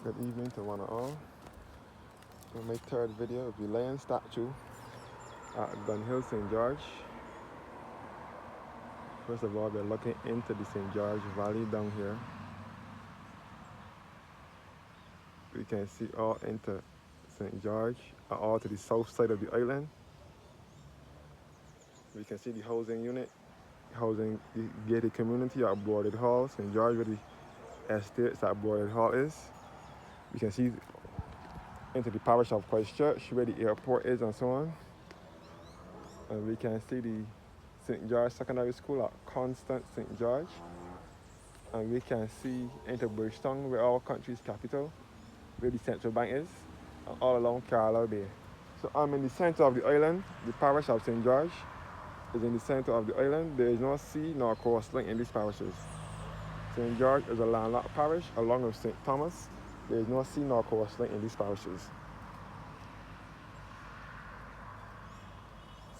Good evening to one and all. In my third video of the lion statue at Gun Hill, St. George. First of all, we're looking into the St. George Valley down here. We can see all into St. George, all to the south side of the island. We can see the housing unit, housing the gated community at Boarded Hall, St. George, where the estates at Boarded Hall is. We can see into the parish of Christchurch, where the airport is and so on. And we can see the St. George Secondary School at Constant St. George. And we can see into Bridgetown, where our country's capital, where the central bank is, and all along Carlisle Bay. So I'm in the center of the island. The parish of St. George is in the center of the island. There is no sea nor coastline in these parishes. St. George is a landlocked parish along with St. Thomas. There is no sea nor coastline in these parishes.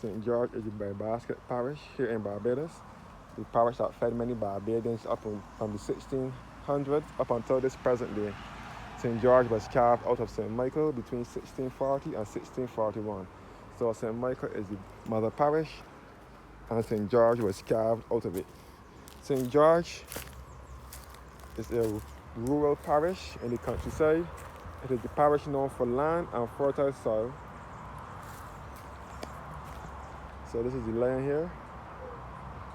St. George is the breadbasket parish here in Barbados. The parish that fed many Barbadians from the 1600s up until this present day. St. George was carved out of St. Michael between 1640 and 1641. So St. Michael is the mother parish, and St. George was carved out of it. St. George is a rural parish in the countryside. It is the parish known for land and fertile soil. So this is the lion here,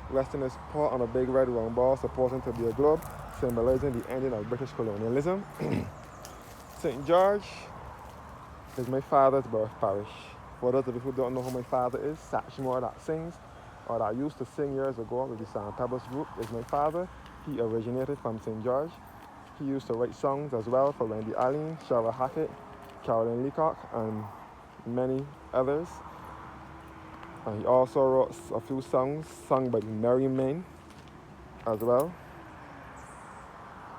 resting his paw on a big red round ball supposed to be a globe, symbolizing the ending of British colonialism. St. George is my father's birth parish. For those of you who don't know who my father is, Satchmore that sings, or that used to sing years ago with the Sand Pebbles group, is my father. He originated from St. George. He used to write songs as well for Wendy Allen, Shara Hackett, Carolyn Leacock, and many others. And he also wrote a few songs sung by the Merry Men as well.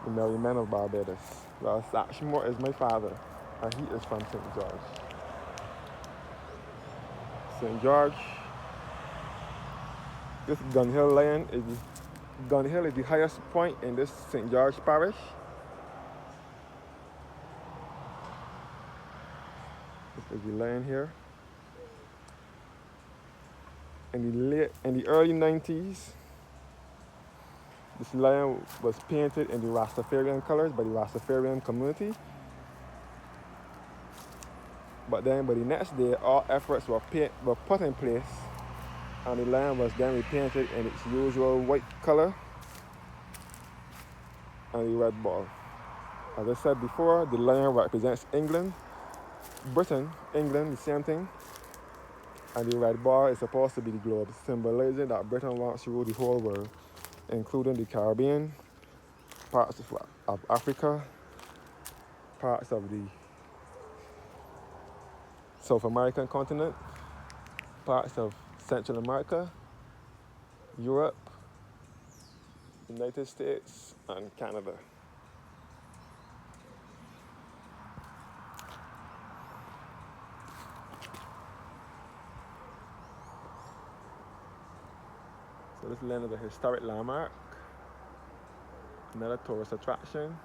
The Merry Men of Barbados. Well, Satchmore is my father, and he is from St. George. St. George, this Gun Hill lion is Gun Hill is the highest point in this St. George parish. This is the lion here. In the early 90s, this lion was painted in the Rastafarian colors by the Rastafarian community. But then by the next day, all efforts were put in place, and the lion was then repainted in its usual white color and the red ball. As I said before, the lion represents England, Britain, England, the same thing. And the red bar is supposed to be the globe, symbolizing that Britain wants to rule the whole world, including the Caribbean, parts of Africa, parts of the South American continent, parts of Central America, Europe, United States, and Canada. So this land is a historic landmark, another tourist attraction.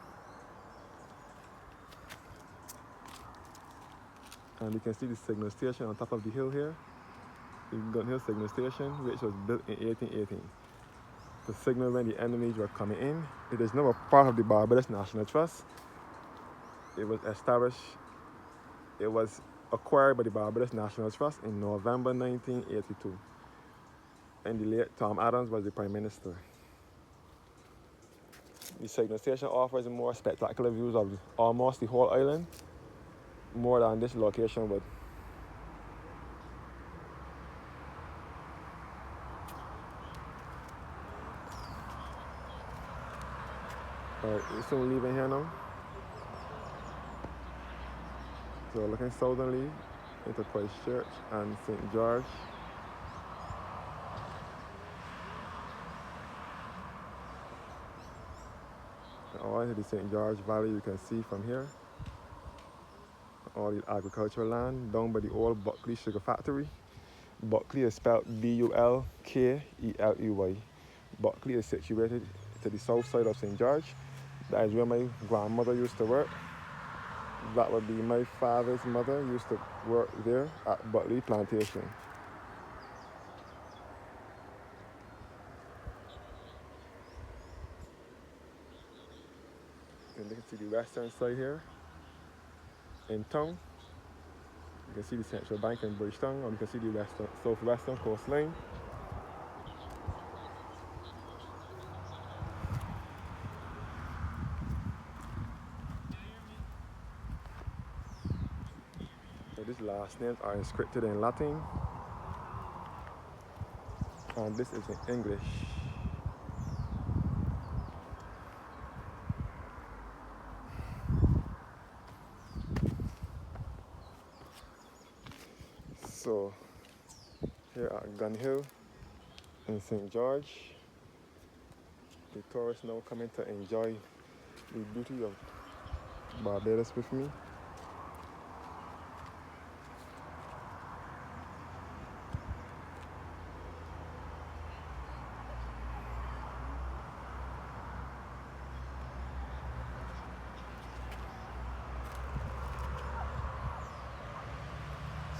And you can see the signal station on top of the hill here, the Gun Hill signal station, which was built in 1818 to signal when the enemies were coming in. It is now a part of the Barbados National Trust. It was acquired by the Barbados National Trust in November 1982. And the late Tom Adams was the Prime Minister. The signal station offers more spectacular views of almost the whole island, more than this location would. Alright, we're soon leaving here now. So we're looking southerly into Christchurch and St. George. All into the St. George Valley you can see from here. All the agricultural land down by the old Buckley Sugar Factory. Buckley is spelled Bulkley. Buckley is situated to the south side of St. George. That is where my grandmother used to work. That would be my father's mother used to work there at Butley Plantation. And you can see the western side here in town. You can see the Central Bank in Bridgetown, or you can see the western, southwestern coastline. So these last names are inscripted in Latin, and this is in English. So here at Gun Hill in St. George, the tourists now coming to enjoy the beauty of Barbados with me.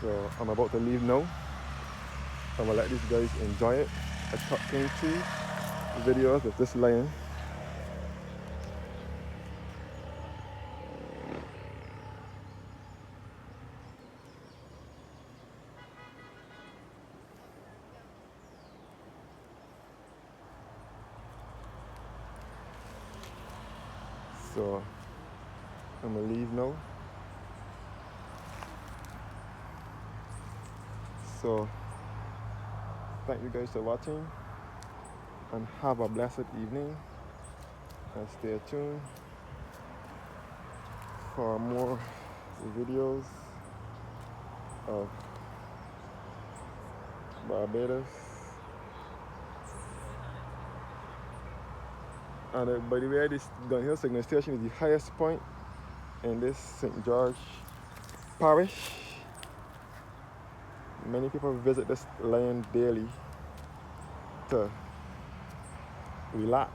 So I'm about to leave now. I'm gonna let these guys enjoy it. I took in 2 videos of this lion. So I'm gonna leave now. So thank you guys for watching, and have a blessed evening, and stay tuned for more videos of Barbados. And by the way, this Gun Hill Signal Station is the highest point in this St. George parish. Many people visit this lion daily to relax.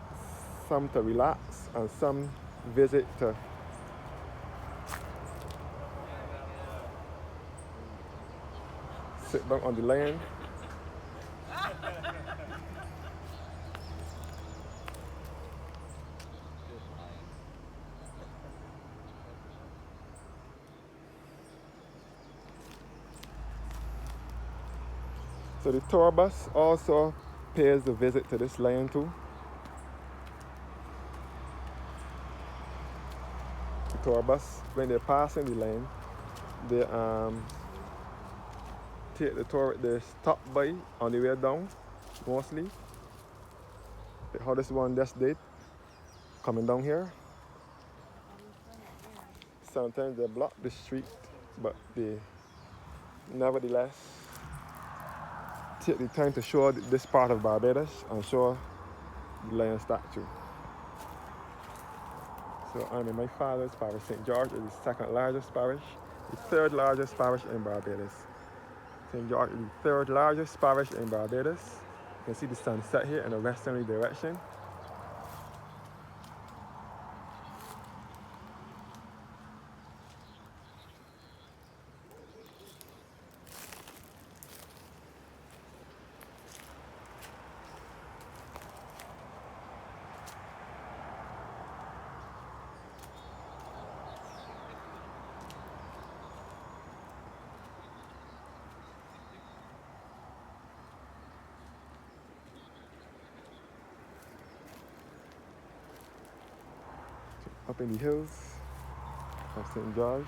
Some to relax, and some visit to sit down on the lion. So the tour bus also pays the visit to this lion too. The tour bus, when they're passing the lion, they take the tour, they stop by on the way down, mostly. How this one just did, coming down here. Sometimes they block the street, but they nevertheless take the time to show this part of Barbados and show the lion statue. So I'm in my father's parish. St. George is the second largest parish, the third largest parish in Barbados. St. George is the third largest parish in Barbados. You can see the sunset here in a westerly direction. Up in the hills of St. George.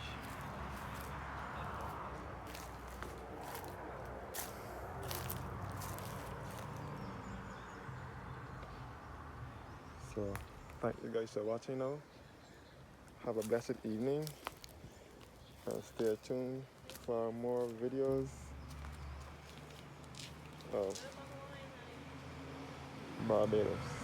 So thank you guys for watching now. Have a blessed evening, and stay tuned for more videos of Barbados.